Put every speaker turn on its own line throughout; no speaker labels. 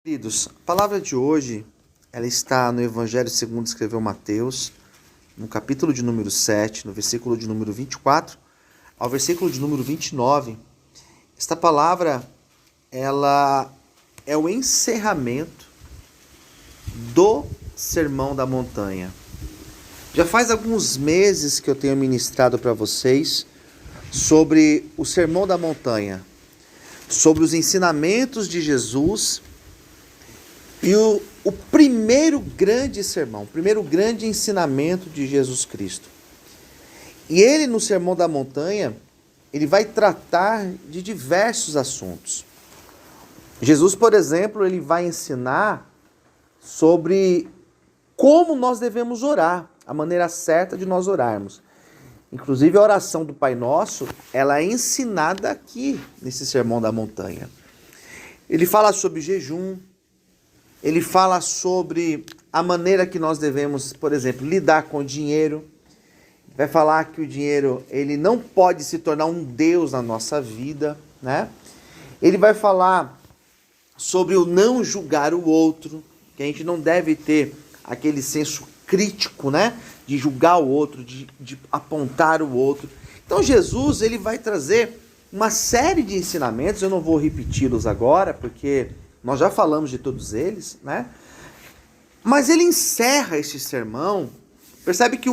Queridos, a palavra de hoje, ela está no Evangelho segundo escreveu Mateus, no capítulo de número 7, no versículo de número 24, ao versículo de número 29. Esta palavra, ela é o encerramento do Sermão da Montanha. Já faz alguns meses que eu tenho ministrado para vocês sobre o Sermão da Montanha, sobre os ensinamentos de Jesus e o primeiro grande sermão, o primeiro grande ensinamento de Jesus Cristo. E ele, no Sermão da Montanha, ele vai tratar de diversos assuntos. Jesus, por exemplo, ele vai ensinar sobre como nós devemos orar, a maneira certa de nós orarmos. Inclusive a oração do Pai Nosso, ela é ensinada aqui, nesse Sermão da Montanha. Ele fala sobre jejum, ele fala sobre a maneira que nós devemos, por exemplo, lidar com o dinheiro. Vai falar que o dinheiro, ele não pode se tornar um Deus na nossa vida, né? Ele vai falar sobre o não julgar o outro, que a gente não deve ter aquele senso crítico, né? De julgar o outro, de apontar o outro. Então Jesus, ele vai trazer uma série de ensinamentos, eu não vou repeti-los agora, porque nós já falamos de todos eles, né? Mas ele encerra este sermão, percebe que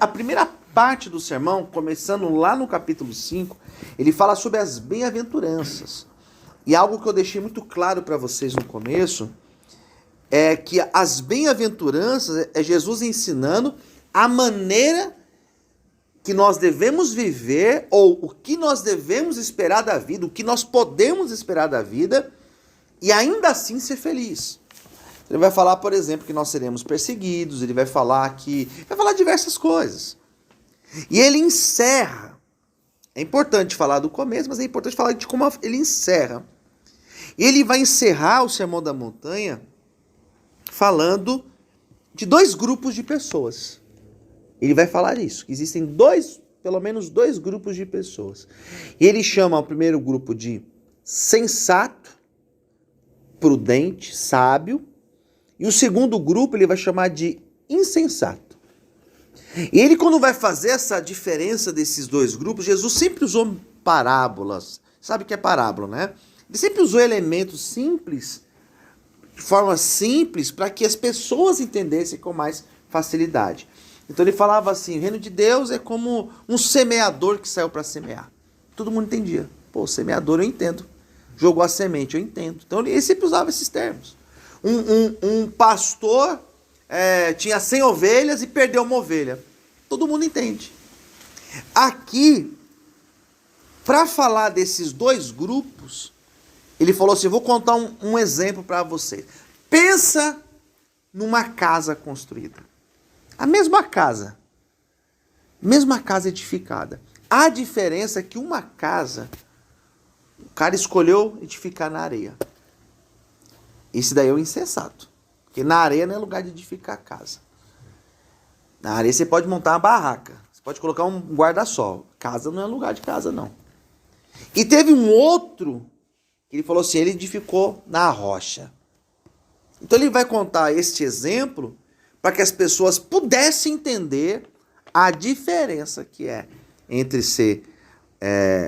a primeira parte do sermão, começando lá no capítulo 5, ele fala sobre as bem-aventuranças. E algo que eu deixei muito claro para vocês no começo, é que as bem-aventuranças é Jesus ensinando a maneira que nós devemos viver, ou o que nós devemos esperar da vida, o que nós podemos esperar da vida, e ainda assim ser feliz. Ele vai falar, por exemplo, que nós seremos perseguidos, ele vai falar diversas coisas. E ele encerra. É importante falar do começo, mas é importante falar de como ele encerra. E ele vai encerrar o Sermão da Montanha falando de dois grupos de pessoas. Ele vai falar isso, que existem pelo menos dois grupos de pessoas. E ele chama o primeiro grupo de sensato, prudente, sábio, e o segundo grupo ele vai chamar de insensato. E ele, quando vai fazer essa diferença desses dois grupos, Jesus sempre usou parábolas. Sabe o que é parábola, né? Ele sempre usou elementos simples, de forma simples, para que as pessoas entendessem com mais facilidade. Então ele falava assim, o reino de Deus é como um semeador que saiu para semear. Todo mundo entendia. Pô, semeador eu entendo. Jogou a semente, eu entendo. Então ele sempre usava esses termos. Um pastor tinha 100 ovelhas e perdeu uma ovelha. Todo mundo entende. Aqui, para falar desses dois grupos, ele falou assim, eu vou contar um exemplo para vocês. Pensa numa casa construída. A mesma casa edificada. A diferença é que uma casa, o cara escolheu edificar na areia. Esse daí é o insensato. Porque na areia não é lugar de edificar casa. Na areia você pode montar uma barraca. Você pode colocar um guarda-sol. Casa não é lugar de casa, não. E teve um outro que ele falou assim, ele edificou na rocha. Então ele vai contar este exemplo para que as pessoas pudessem entender a diferença que é entre ser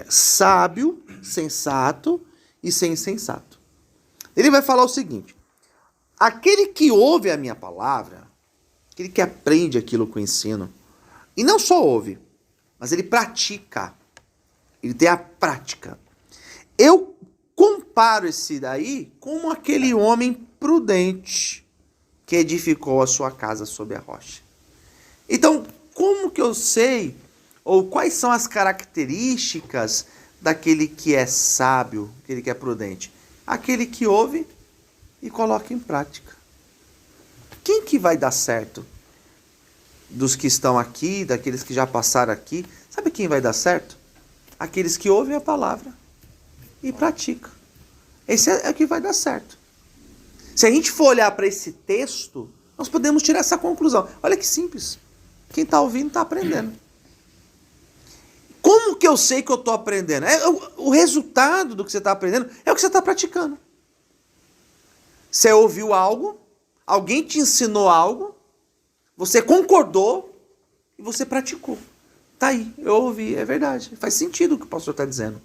sábio, sensato e ser insensato. Ele vai falar o seguinte, aquele que ouve a minha palavra, aquele que aprende aquilo que eu ensino, e não só ouve, mas ele pratica, ele tem a prática. Eu comparo esse daí com aquele homem prudente que edificou a sua casa sobre a rocha. Então, como que eu sei, ou quais são as características daquele que é sábio, aquele que é prudente? Aquele que ouve e coloca em prática. Quem que vai dar certo? Dos que estão aqui, daqueles que já passaram aqui, sabe quem vai dar certo? Aqueles que ouvem a palavra e praticam. Esse é o que vai dar certo. Se a gente for olhar para esse texto, nós podemos tirar essa conclusão. Olha que simples. Quem está ouvindo está aprendendo. Como que eu sei que eu estou aprendendo? O resultado do que você está aprendendo é o que você está praticando. Você ouviu algo, alguém te ensinou algo, você concordou e você praticou. Tá aí, eu ouvi, é verdade. Faz sentido o que o pastor está dizendo.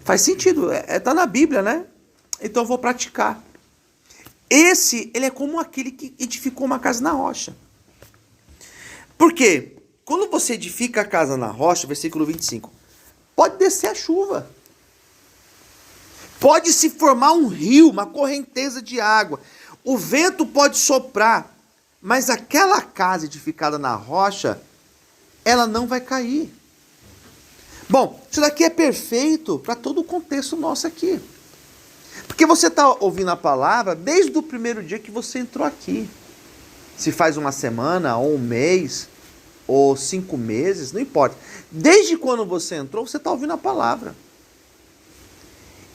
Faz sentido, tá na Bíblia, né? Então eu vou praticar. Ele é como aquele que edificou uma casa na rocha. Por quê? Quando você edifica a casa na rocha, versículo 25, pode descer a chuva. Pode se formar um rio, uma correnteza de água. O vento pode soprar, mas aquela casa edificada na rocha, ela não vai cair. Bom, isso daqui é perfeito para todo o contexto nosso aqui. Porque você está ouvindo a palavra desde o primeiro dia que você entrou aqui. Se faz uma semana, ou um mês, ou 5 meses, não importa. Desde quando você entrou, você está ouvindo a palavra.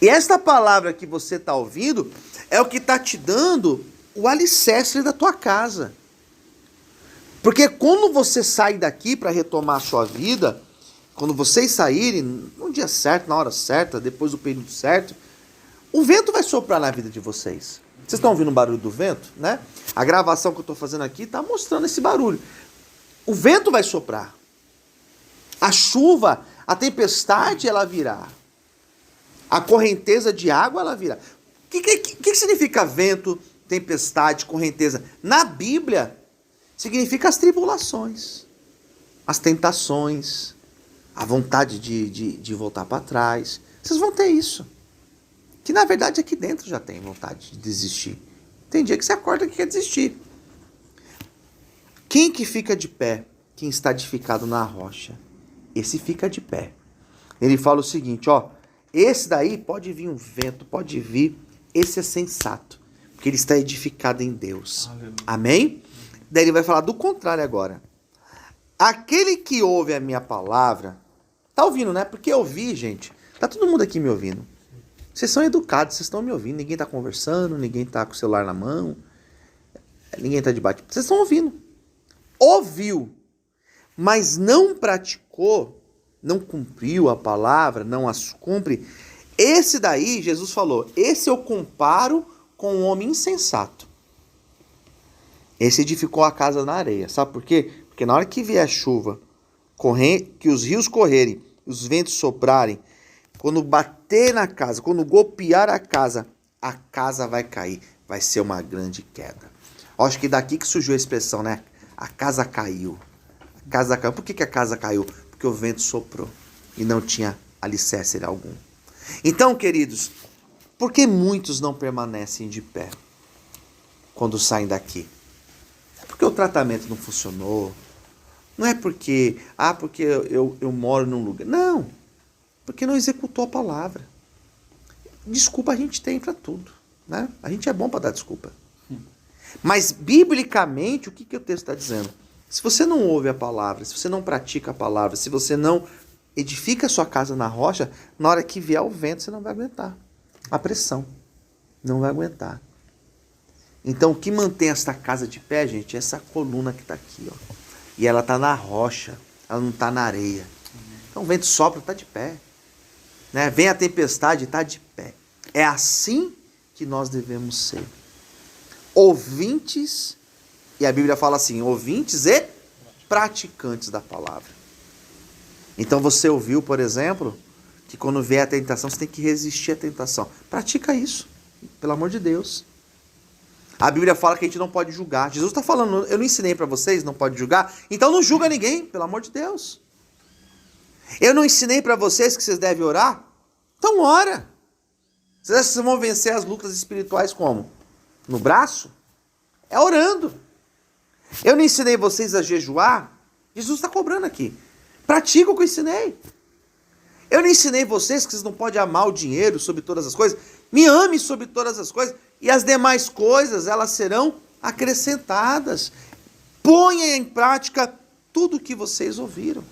E esta palavra que você está ouvindo é o que está te dando o alicerce da tua casa. Porque quando você sai daqui para retomar a sua vida, quando vocês saírem, no dia certo, na hora certa, depois do período certo, o vento vai soprar na vida de vocês. Vocês estão ouvindo o barulho do vento, né? A gravação que eu estou fazendo aqui está mostrando esse barulho. O vento vai soprar. A chuva, a tempestade, ela virá. A correnteza de água, ela virá. O que significa vento, tempestade, correnteza? Na Bíblia, significa as tribulações, as tentações, a vontade de voltar para trás. Vocês vão ter isso. Que na verdade aqui dentro já tem vontade de desistir. Tem dia que você acorda que quer desistir. Quem que fica de pé? Quem está edificado na rocha. Esse fica de pé. Ele fala o seguinte, ó. Esse daí pode vir um vento, pode vir. Esse é sensato. Porque ele está edificado em Deus. Aleluia. Amém? Daí ele vai falar do contrário agora. Aquele que ouve a minha palavra. Tá ouvindo, né? Porque ouvir, gente. Tá todo mundo aqui me ouvindo. Vocês são educados, vocês estão me ouvindo. Ninguém está conversando, ninguém está com o celular na mão. Ninguém está de bate. Vocês estão ouvindo. Ouviu, mas não praticou, não cumpriu a palavra, não as cumpre. Esse daí, Jesus falou, esse eu comparo com um homem insensato. Esse edificou a casa na areia. Sabe por quê? Porque na hora que vier a chuva, que os rios correrem, os ventos soprarem, quando bater na casa, quando golpear a casa vai cair. Vai ser uma grande queda. Acho que daqui que surgiu a expressão, né? A casa caiu. A casa caiu. Por que a casa caiu? Porque o vento soprou e não tinha alicerce algum. Então, queridos, por que muitos não permanecem de pé quando saem daqui? É porque o tratamento não funcionou. Não é porque eu moro num lugar. Não. Porque não executou a palavra. Desculpa a gente tem para tudo, né? A gente é bom para dar desculpa. Mas, biblicamente, o que o texto está dizendo? Se você não ouve a palavra, se você não pratica a palavra, se você não edifica a sua casa na rocha, na hora que vier o vento, você não vai aguentar. A pressão. Não vai aguentar. Então, o que mantém esta casa de pé, gente, é essa coluna que está aqui, ó. E ela está na rocha, ela não está na areia. Então, o vento sopra, está de pé. Né? Vem a tempestade, está de pé. É assim que nós devemos ser. Ouvintes, e a Bíblia fala assim, ouvintes e praticantes da palavra. Então você ouviu, por exemplo, que quando vier a tentação, você tem que resistir à tentação. Pratica isso, pelo amor de Deus. A Bíblia fala que a gente não pode julgar. Jesus está falando, eu não ensinei para vocês, não pode julgar, então não julga ninguém, pelo amor de Deus. Eu não ensinei para vocês que vocês devem orar? Então ora. Vocês acham que vocês vão vencer as lutas espirituais como? No braço? É orando. Eu não ensinei vocês a jejuar? Jesus está cobrando aqui. Pratica o que eu ensinei. Eu não ensinei vocês que vocês não podem amar o dinheiro sobre todas as coisas? Me ame sobre todas as coisas. E as demais coisas, elas serão acrescentadas. Ponha em prática tudo o que vocês ouviram.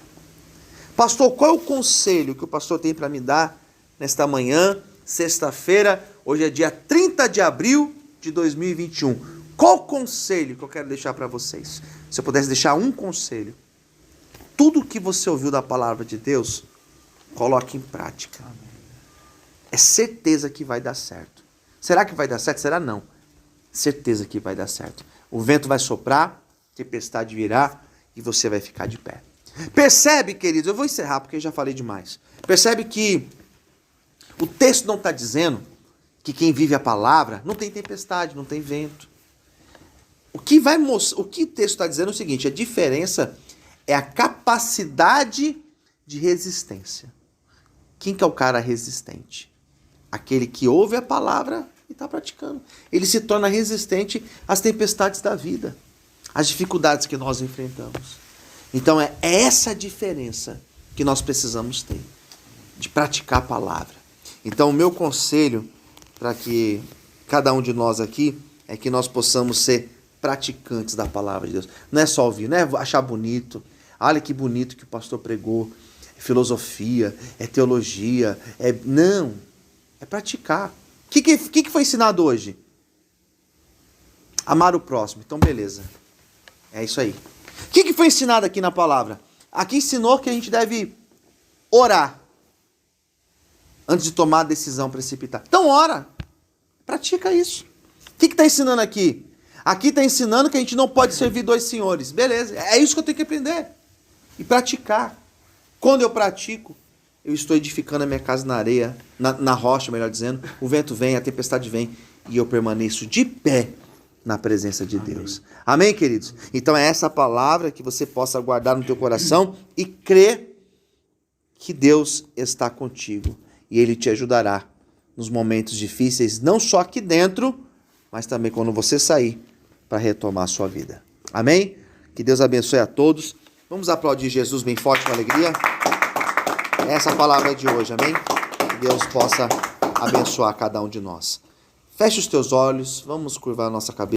Pastor, qual é o conselho que o pastor tem para me dar nesta manhã, sexta-feira, hoje é dia 30 de abril de 2021. Qual o conselho que eu quero deixar para vocês? Se eu pudesse deixar um conselho, tudo que você ouviu da palavra de Deus, coloque em prática. É certeza que vai dar certo. Será que vai dar certo? Será não. certeza que vai dar certo. O vento vai soprar, tempestade virá e você vai ficar de pé. Percebe, queridos, eu vou encerrar porque eu já falei demais. Percebe que o texto não está dizendo que quem vive a palavra não tem tempestade, não tem vento. O que o texto está dizendo é o seguinte: a diferença é a capacidade de resistência. Quem que é o cara resistente? Aquele que ouve a palavra e está praticando. Ele se torna resistente às tempestades da vida, às dificuldades que nós enfrentamos. Então é essa diferença que nós precisamos ter, de praticar a palavra. Então o meu conselho para que cada um de nós aqui é que nós possamos ser praticantes da palavra de Deus. Não é só ouvir, não é achar bonito. Olha que bonito que o pastor pregou. É filosofia, é teologia, não, é praticar. O que foi ensinado hoje? Amar o próximo. Então beleza, é isso aí. O que foi ensinado aqui na palavra? Aqui ensinou que a gente deve orar antes de tomar a decisão precipitada. Então ora, pratica isso. O que está ensinando aqui? Aqui está ensinando que a gente não pode servir dois senhores. Beleza, é isso que eu tenho que aprender e praticar. Quando eu pratico, eu estou edificando a minha casa na areia, na rocha, melhor dizendo. O vento vem, a tempestade vem e eu permaneço de pé na presença de Deus. Amém, queridos? Então é essa palavra que você possa guardar no teu coração e crer que Deus está contigo e Ele te ajudará nos momentos difíceis, não só aqui dentro, mas também quando você sair para retomar a sua vida. Amém? Que Deus abençoe a todos. Vamos aplaudir Jesus bem forte com alegria. Essa é a palavra de hoje, amém? Que Deus possa abençoar cada um de nós. Feche os teus olhos, vamos curvar a nossa cabeça.